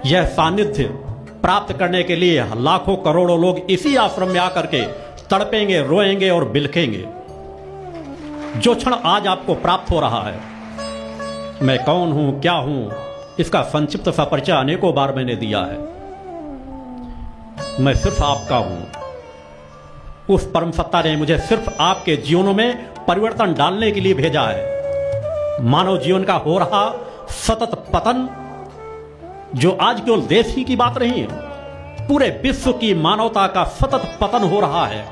यह सानिध्य प्राप्त करने के लिए लाखों करोड़ों लोग इसी आश्रम में आकर के तड़पेंगे, रोएंगे और बिलखेंगे। जो क्षण आज आपको प्राप्त हो रहा है, मैं कौन हूं, क्या हूं, इसका संक्षिप्त सा परिचय अनेकों बार मैंने दिया है। मैं सिर्फ आपका हूं। उस परम सत्ता ने मुझे सिर्फ आपके जीवनों में परिवर्तन डालने के लिए भेजा है। मानव जीवन का हो रहा सतत पतन, जो आज केवल देश ही की बात नहीं है, पूरे विश्व की मानवता का सतत पतन हो रहा है।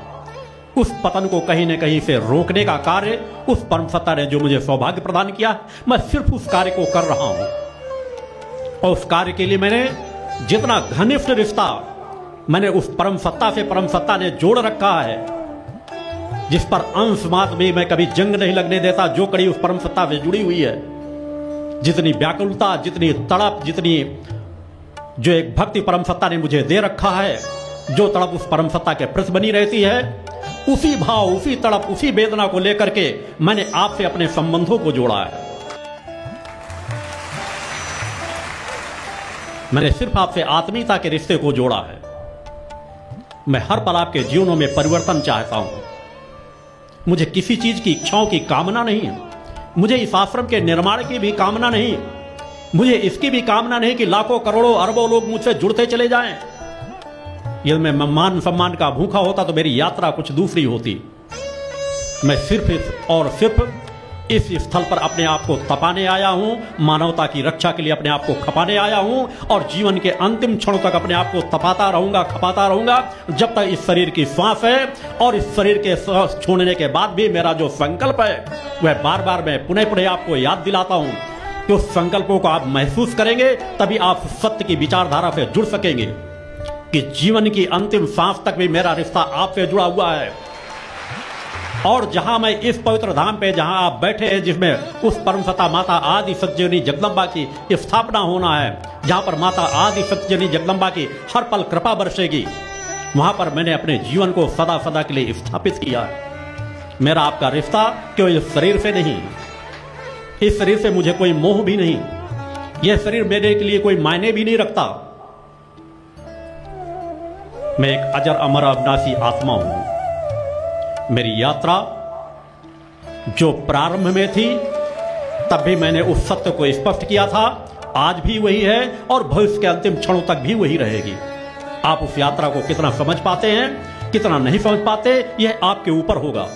उस पतन को कहीं न कहीं से रोकने का कार्य उस परम सत्ता ने जो मुझे सौभाग्य प्रदान किया, मैं सिर्फ उस कार्य को कर रहा हूं। और उस कार्य के लिए मैंने जितना घनिष्ठ रिश्ता मैंने उस परम सत्ता से परम सत्ता ने जोड़ रखा है, जिस पर अंश मात्र भी मैं कभी जंग नहीं लगने देता, जो कड़ी उस परम सत्ता से जुड़ी हुई है। जितनी व्याकुलता, जितनी तड़प, जितनी जो एक भक्ति परम सत्ता ने मुझे दे रखा है, जो तड़प उस परम सत्ता के प्रति बनी रहती है, उसी भाव, उसी तड़प, उसी वेदना को लेकर के मैंने आपसे अपने संबंधों को जोड़ा है। मैंने सिर्फ आपसे आत्मीयता के रिश्ते को जोड़ा है। मैं हर पल आपके जीवनों में परिवर्तन चाहता हूं। मुझे किसी चीज की इच्छाओं की कामना नहीं है। मुझे इस आश्रम के निर्माण की भी कामना नहीं। मुझे इसकी भी कामना नहीं कि लाखों करोड़ों अरबों लोग मुझसे जुड़ते चले जाएं। यदि मैं मान सम्मान का भूखा होता तो मेरी यात्रा कुछ दूसरी होती। मैं सिर्फ इस स्थल पर अपने आप को तपाने आया हूं, मानवता की रक्षा के लिए अपने आप को खपाने आया हूं, और जीवन के अंतिम क्षणों तक अपने आप को तपाता रहूंगा, खपाता रहूंगा, जब तक इस शरीर की श्वास है। और इस शरीर के श्वास छोड़ने के बाद भी मेरा जो संकल्प है, वह बार बार मैं पुनः आपको याद दिलाता हूं कि उस संकल्पों को आप महसूस करेंगे, तभी आप सत्य की विचारधारा से जुड़ सकेंगे कि जीवन की अंतिम सांस तक भी मेरा रिश्ता आपसे जुड़ा हुआ है। और जहां मैं इस पवित्र धाम पे जहां आप बैठे हैं, जिसमें उस परम सत्ता माता आदि सत्यजनी जगदम्बा की स्थापना होना है, जहां पर माता आदि सत्यजनी जगदम्बा की हर पल कृपा बरसेगी, वहां पर मैंने अपने जीवन को सदा सदा के लिए स्थापित किया है। मेरा आपका रिश्ता केवल इस शरीर से नहीं, इस शरीर से मुझे कोई मोह भी नहीं। यह शरीर मेरे के लिए कोई मायने भी नहीं रखता। मैं एक अजर अमर अविनाशी आत्मा हूं। मेरी यात्रा जो प्रारंभ में थी, तब भी मैंने उस सत्य को स्पष्ट किया था, आज भी वही है और भविष्य के अंतिम क्षणों तक भी वही रहेगी। आप उस यात्रा को कितना समझ पाते हैं, कितना नहीं समझ पाते, यह आपके ऊपर होगा।